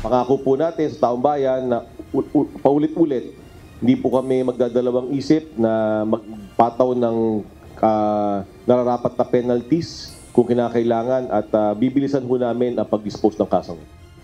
Pangako po natin sa taong bayan na paulit-ulit, hindi po kami magdadalawang isip na magpataw ng nararapat na penalties kung kinakailangan at bibilisan po namin ang pag-dispose ng kasong.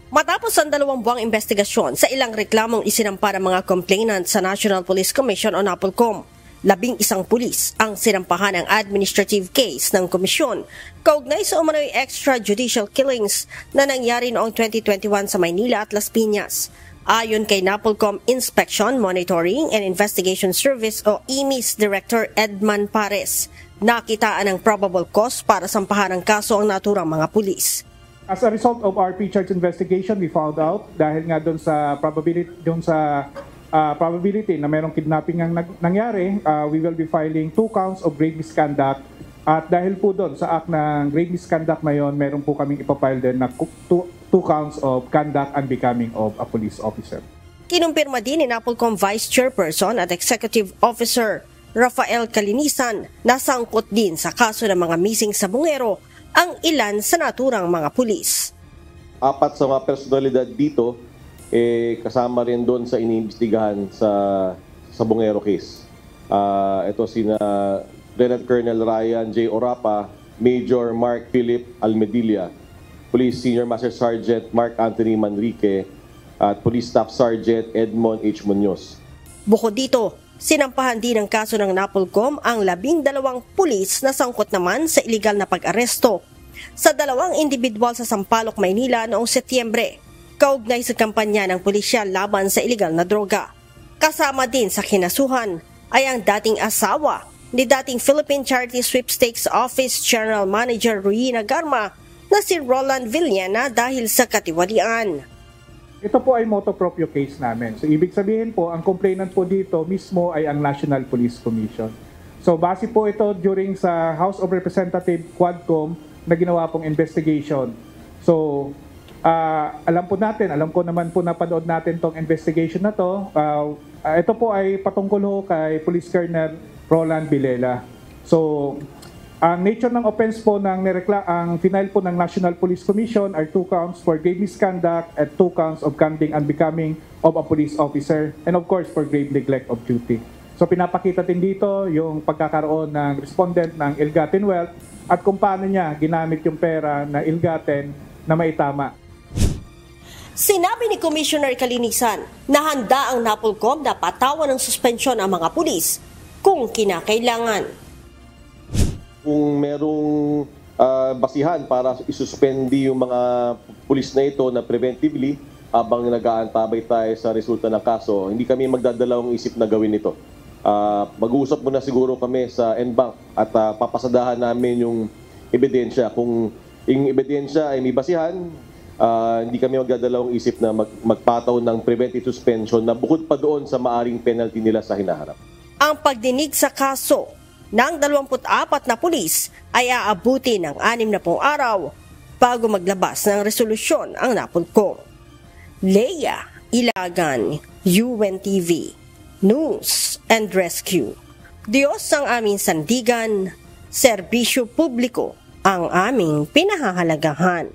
Matapos ang 2 buwang investigasyon sa ilang reklamong isinampa ng mga complainant sa National Police Commission o NAPOLCOM, 11 pulis ang sinampahan ng administrative case ng komisyon kaugnay sa umano'y extrajudicial killings na nangyari noong 2021 sa Maynila at Las Piñas. Ayon kay NAPOLCOM Inspection, Monitoring and Investigation Service o IMIS Director Edman Pares, nakitaan ang probable cause para sampahan ng kaso ang naturang mga pulis. As a result of our pre-charge investigation, we found out dahil nga doon sa probability na mayroong kidnapping ang nangyari, we will be filing 2 counts of grave misconduct. At dahil po doon sa act ng grave misconduct na yon, meron po kaming ipapile din na 2 counts of conduct unbecoming of a police officer. Kinumpirma din ni NAPOLCOM Vice Chairperson at Executive Officer Rafael Calinisan na sangkot din sa kaso ng mga missing sa Bungero ang ilan sa naturang mga pulis. 4 sa mga personalidad dito, kasama rin doon sa iniimbestigahan sa Bungero case. Ito sina Lieutenant Colonel Ryan J. Orapa, Major Mark Philip Almedilla, Police Senior Master Sergeant Mark Anthony Manrique, at Police Staff Sergeant Edmond H. Munoz. Bukod dito, sinampahan din ng kaso ng NAPOLCOM ang 12 pulis na sangkot naman sa iligal na pag-aresto sa 2 individual sa Sampaloc, Maynila noong Setyembre, kaugnay sa kampanya ng pulisya laban sa iligal na droga. Kasama din sa kinasuhan ay ang dating asawa ni dating Philippine Charity Sweepstakes Office General Manager Ruina Garma na si Roland Villena dahil sa katiwalian. Ito po ay motu proprio case namin. So ibig sabihin po, ang complainant po dito mismo ay ang National Police Commission. So base po ito during sa House of Representative Quadcom na ginawa pong investigation. So alam ko naman po napanood natin tong investigation na to. Ito po ay patungkol ho kay Police Colonel Roland Villela. So ang nature ng offense po ang final po ng National Police Commission are 2 counts for grave misconduct at 2 counts of conduct unbecoming of a police officer and of course for grave neglect of duty. So pinapakita din dito yung pagkakaroon ng respondent ng ill-gotten wealth at kung paano niya ginamit yung pera na ill-gotten na maitama. Sinabi ni Commissioner Calinisan na handa ang NAPOLCOM na patawan ng suspensyon ang mga pulis kung kinakailangan. Kung merong basihan para isuspende yung mga pulis na ito na preventively habang nag-aantabay tayo sa resulta ng kaso, hindi kami magdadalawang isip na gawin ito. Mag-uusap muna siguro kami sa NBank at papasadahan namin yung ebidensya. Kung yung ebidensya ay may basihan, hindi kami magdadalawang isip na magpataw ng preventive suspension na bukod pa doon sa maaring penalty nila sa hinaharap. Ang pagdinig sa kaso ng 24 na pulis ay aabuti ng 60 araw bago maglabas ng resolusyon ang NAPOLCOM. Leia Ilagan, UNTV, News and Rescue. Diyos ang aming sandigan, serbisyo publiko ang aming pinahahalagahan.